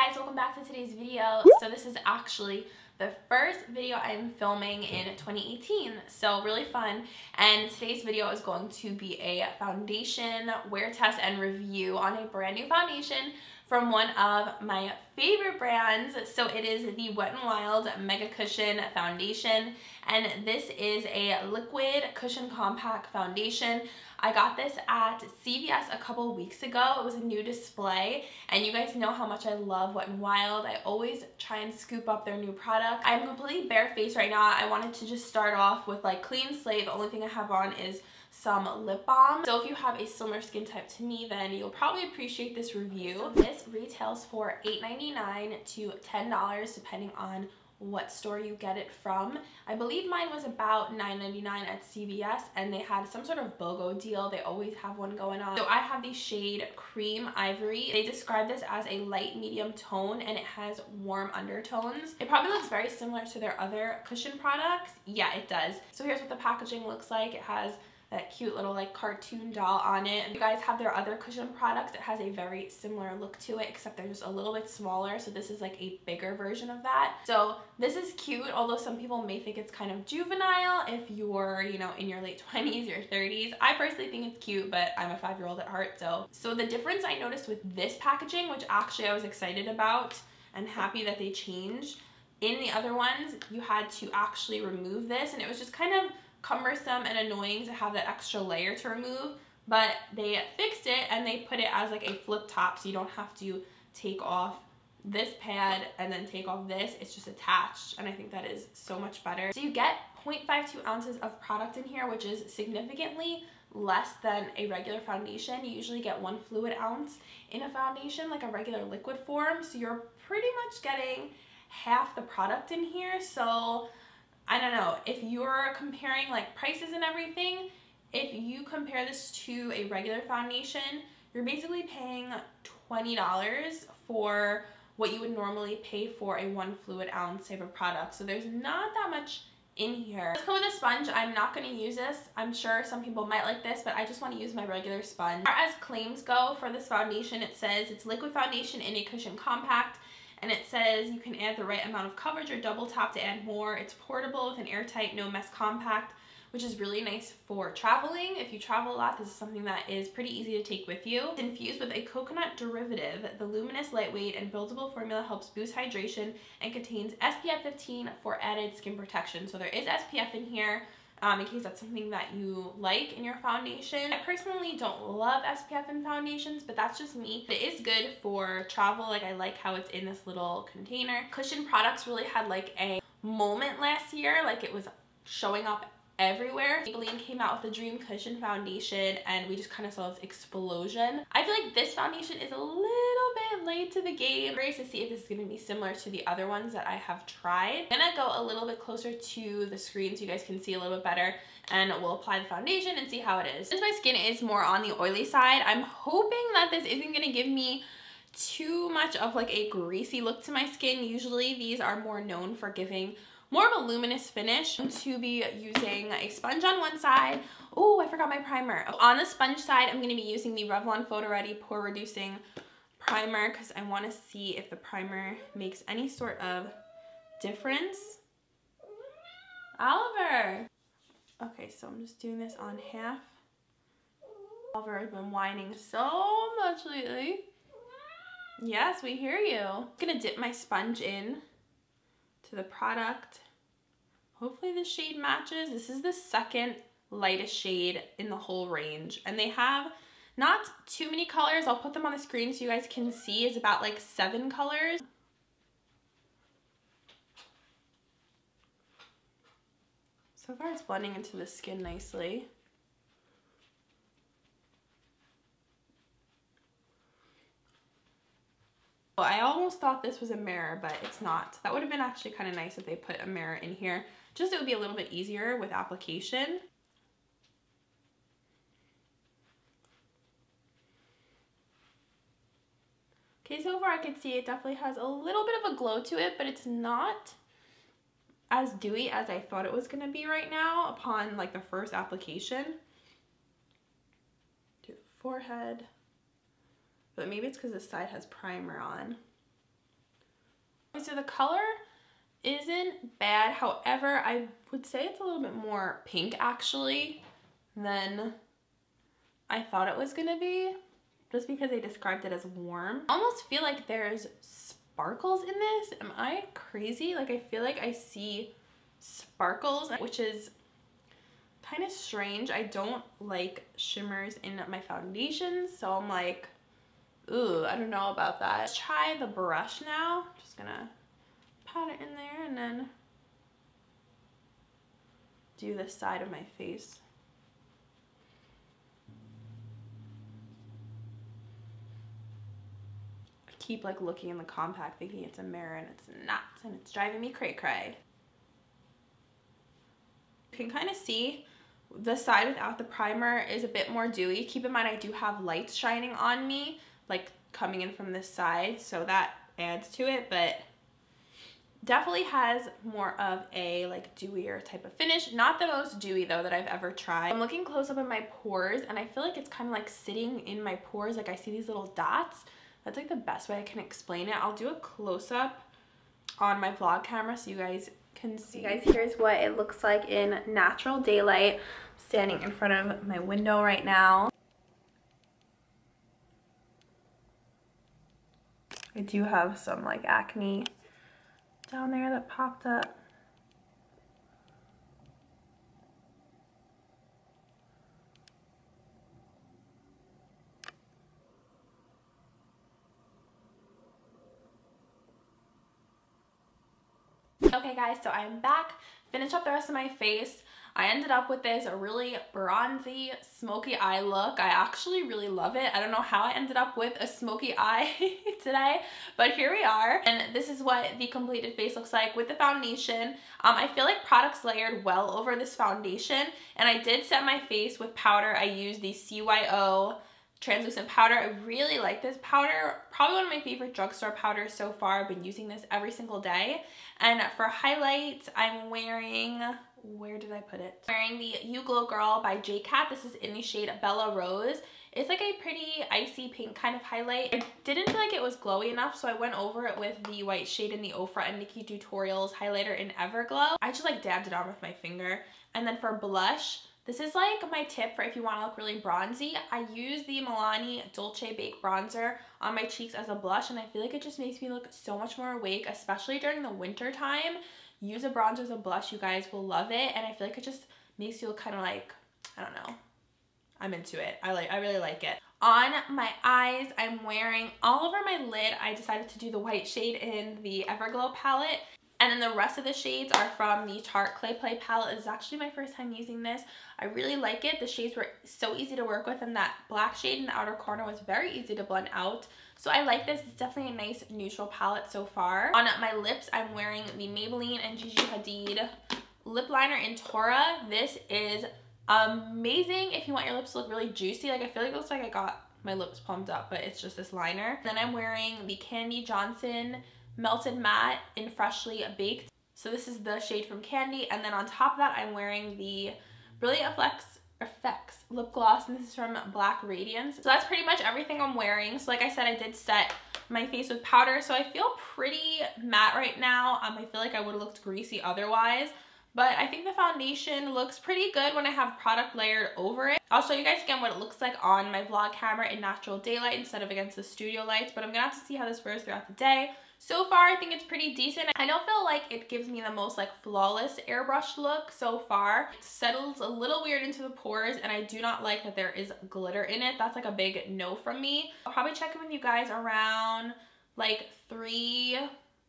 guys, welcome back to today's video. So this is actually the first video I'm filming in 2018, so really fun. And today's video is going to be a foundation wear test and review on a brand new foundation from one of my favorite brands. So it is the Wet n Wild Mega Cushion Foundation, and this is a liquid cushion compact foundation. I got this at CVS a couple weeks ago. It was a new display, and you guys know how much I love Wet n Wild. I always try and scoop up their new product. I'm completely barefaced right now. I wanted to just start off with like clean slate. The only thing I have on is some lip balm. So if you have a similar skin type to me, then you'll probably appreciate this review. So this retails for $8.99 to $10 depending on what store you get it from. I believe mine was about $9.99 at CVS, and they had some sort of BOGO deal. They always have one going on. So I have the shade Cream Ivory. They describe this as a light medium tone, and it has warm undertones. It probably looks very similar to their other cushion products. Yeah, it does. So here's what the packaging looks like. It has that cute little like cartoon doll on it. If you guys have their other cushion products, it has a very similar look to it, except they're just a little bit smaller. So this is like a bigger version of that. So this is cute, although some people may think it's kind of juvenile if you're, you know, in your late 20s, your 30s. I personally think it's cute, but I'm a 5-year-old at heart. So the difference I noticed with this packaging, which actually I was excited about and happy that they changed, in the other ones, you had to actually remove this, and it was just kind of cumbersome and annoying to have that extra layer to remove, but they fixed it and they put it as like a flip top, so you don't have to take off this pad and then take off this. It's just attached, and I think that is so much better. So you get 0.52 ounces of product in here, which is significantly less than a regular foundation. You usually get 1 fluid ounce in a foundation, like a regular liquid form, so you're pretty much getting half the product in here. So I don't know, if you're comparing like prices and everything, if you compare this to a regular foundation, you're basically paying $20 for what you would normally pay for a 1 fluid ounce type of product. So there's not that much in here. Let's come with a sponge. I'm not going to use this. I'm sure some people might like this, but I just want to use my regular sponge. As far as claims go for this foundation, it says it's liquid foundation in a cushion compact. And it says you can add the right amount of coverage or double tap to add more. It's portable with an airtight, no mess compact, which is really nice for traveling. If you travel a lot, this is something that is pretty easy to take with you. It's infused with a coconut derivative. The luminous, lightweight, and buildable formula helps boost hydration and contains SPF 15 for added skin protection. So there is SPF in here, in case that's something that you like in your foundation. I personally don't love SPF in foundations, but that's just me. It is good for travel. Like, I like how it's in this little container. Cushion products really had like a moment last year, like it was showing up everywhere. Maybelline came out with the Dream Cushion Foundation, and we just kind of saw this explosion. I feel like this foundation is a little bit late to the game. I'm curious to see if this is going to be similar to the other ones that I have tried. I'm gonna go a little bit closer to the screen so you guys can see a little bit better, and we'll apply the foundation and see how it is. Since my skin is more on the oily side, I'm hoping that this isn't going to give me too much of like a greasy look to my skin. Usually these are more known for giving more of a luminous finish. I'm going to be using a sponge on one side. Oh, I forgot my primer. On the sponge side, I'm going to be using the Revlon Photoready Pore Reducing Primer because I want to see if the primer makes any sort of difference. Oliver! Okay, so I'm just doing this on half. Oliver has been whining so much lately. Yes, we hear you. I'm going to dip my sponge in to the product. Hopefully this shade matches. This is the second lightest shade in the whole range, and they have not too many colors. I'll put them on the screen so you guys can see. It's about like 7 colors. So far it's blending into the skin nicely. Well, I almost thought this was a mirror, but it's not. That would have been actually kind of nice if they put a mirror in here. Just so it would be a little bit easier with application. Okay, so far I can see it definitely has a little bit of a glow to it, but it's not as dewy as I thought it was going to be right now upon like the first application. Do the forehead. But maybe it's because this side has primer on. So the color isn't bad. However, I would say it's a little bit more pink actually than I thought it was gonna be, just because they described it as warm. I almost feel like there's sparkles in this. Am I crazy? Like I feel like I see sparkles, which is kind of strange. I don't like shimmers in my foundations, so I'm like, ooh, I don't know about that. Let's try the brush now. Just gonna pat it in there and then do this side of my face. I keep like looking in the compact thinking it's a mirror and it's not, and it's driving me cray cray. You can kind of see the side without the primer is a bit more dewy. Keep in mind I do have lights shining on me, like coming in from this side, so that adds to it, but definitely has more of a like dewier type of finish. Not the most dewy though that I've ever tried. I'm looking close up at my pores and I feel like it's kind of like sitting in my pores. Like I see these little dots. That's like the best way I can explain it. I'll do a close-up on my vlog camera so you guys can see. Guys, here's what it looks like in natural daylight. I'm standing in front of my window right now. I do have some like acne down there that popped up. Okay guys, so I'm back, finished up the rest of my face. I ended up with this really bronzy, smoky eye look. I actually really love it. I don't know how I ended up with a smoky eye today, but here we are. And this is what the completed face looks like with the foundation. I feel like product's layered well over this foundation, and I did set my face with powder. I used the CYO translucent powder. I really like this powder. Probably one of my favorite drugstore powders so far. I've been using this every single day. And for highlights, I'm wearing, where did I put it? Wearing the You Glow Girl by J-Cat. This is in the shade Bella Rose. It's like a pretty icy pink kind of highlight. I didn't feel like it was glowy enough, so I went over it with the white shade in the Ofra and Nikki Tutorials highlighter in Everglow. I just like dabbed it on with my finger. And then for blush, this is like my tip for if you want to look really bronzy. I use the Milani Dolce Baked Bronzer on my cheeks as a blush, and I feel like it just makes me look so much more awake, especially during the winter time. Use a bronzer as a blush, you guys will love it, and I feel like it just makes you look kind of like, I don't know, I'm into it. I really like it. On my eyes, I'm wearing all over my lid. I decided to do the white shade in the Everglow palette. And then the rest of the shades are from the Tarte Clay Play palette. This is actually my first time using this. I really like it. The shades were so easy to work with, and that black shade in the outer corner was very easy to blend out. So I like this. It's definitely a nice neutral palette so far. On my lips, I'm wearing the Maybelline and Gigi Hadid lip liner in Tora. This is amazing if you want your lips to look really juicy. Like I feel like it looks like I got my lips plumped up, but it's just this liner. Then I'm wearing the Candy Johnson Melted Matte in Freshly Baked. So this is the shade from Candy, and then on top of that I'm wearing the Brilliant Effects lip gloss, and this is from Black Radiance. So that's pretty much everything I'm wearing. So like I said, I did set my face with powder, so I feel pretty matte right now. I feel like I would have looked greasy otherwise, but I think the foundation looks pretty good when I have product layered over it. I'll show you guys again what it looks like on my vlog camera in natural daylight instead of against the studio lights, but I'm gonna have to see how this wears throughout the day. So far, I think it's pretty decent. I don't feel like it gives me the most like flawless airbrush look so far. It settles a little weird into the pores, and I do not like that there is glitter in it. That's like a big no from me. I'll probably check in with you guys around like 3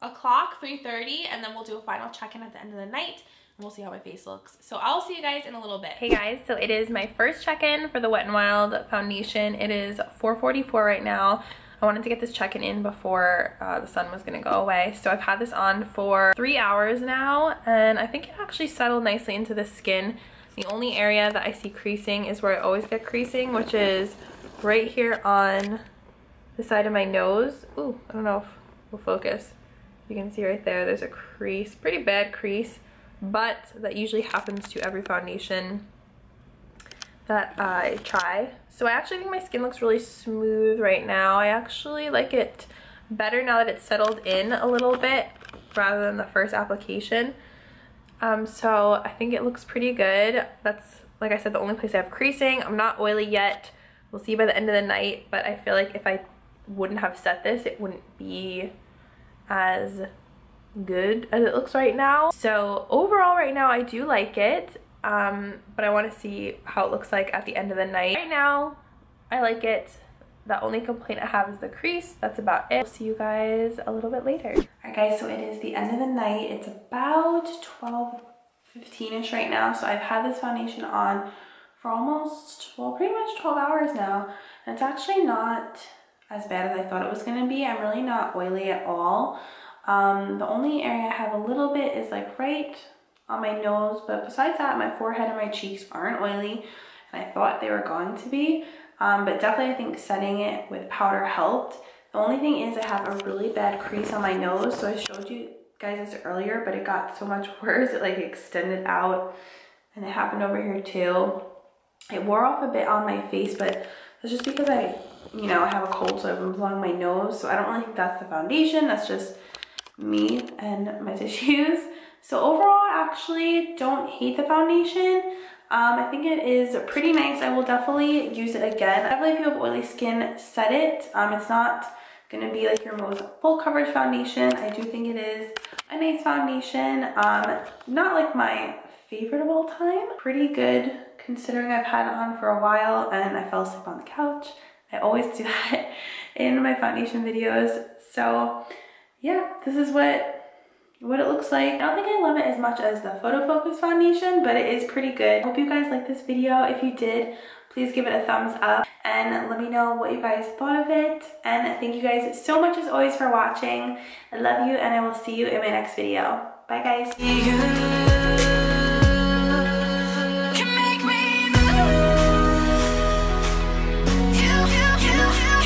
o'clock, 3:30, and then we'll do a final check-in at the end of the night, and we'll see how my face looks. So I'll see you guys in a little bit. Hey guys, so it is my first check-in for the Wet n Wild foundation. It is 4:44 right now. I wanted to get this check-in in before the sun was gonna go away. So I've had this on for 3 hours now, and I think it actually settled nicely into the skin. The only area that I see creasing is where I always get creasing, which is right here on the side of my nose. Ooh, I don't know if we'll focus. You can see right there, there's a crease, pretty bad crease, but that usually happens to every foundation that I try. So I actually think my skin looks really smooth right now. I actually like it better now that it's settled in a little bit rather than the first application. So I think it looks pretty good. That's, like I said, the only place I have creasing. I'm not oily yet. We'll see by the end of the night, but I feel like if I wouldn't have set this, it wouldn't be as good as it looks right now. So overall right now I do like it, but I want to see how it looks like at the end of the night. Right now I like it. The only complaint I have is the crease. That's about it. I'll see you guys a little bit later. Alright guys, so it is the end of the night. It's about 12:15ish right now. So I've had this foundation on for almost, well, pretty much 12 hours now. And it's actually not as bad as I thought it was gonna be. I'm really not oily at all. The only area I have a little bit is like right on my nose, but besides that, my forehead and my cheeks aren't oily, and I thought they were going to be. But definitely I think setting it with powder helped. The only thing is I have a really bad crease on my nose. So I showed you guys this earlier, but it got so much worse. It like extended out, and it happened over here too. It wore off a bit on my face, but it's just because I have a cold, so I've been blowing my nose. So I don't really think that's the foundation. That's just me and my tissues. So overall, I actually don't hate the foundation. I think it is pretty nice. I will definitely use it again. Definitely if you have oily skin, set it. It's not gonna be like your most full coverage foundation. I do think it is a nice foundation. Not like my favorite of all time. Pretty good considering I've had it on for a while and I fell asleep on the couch. I always do that in my foundation videos. So yeah, this is what it looks like. I don't think I love it as much as the Photo Focus foundation, but it is pretty good. I hope you guys liked this video. If you did, please give it a thumbs up and let me know what you guys thought of it. And thank you guys so much as always for watching. I love you, and I will see you in my next video. Bye guys.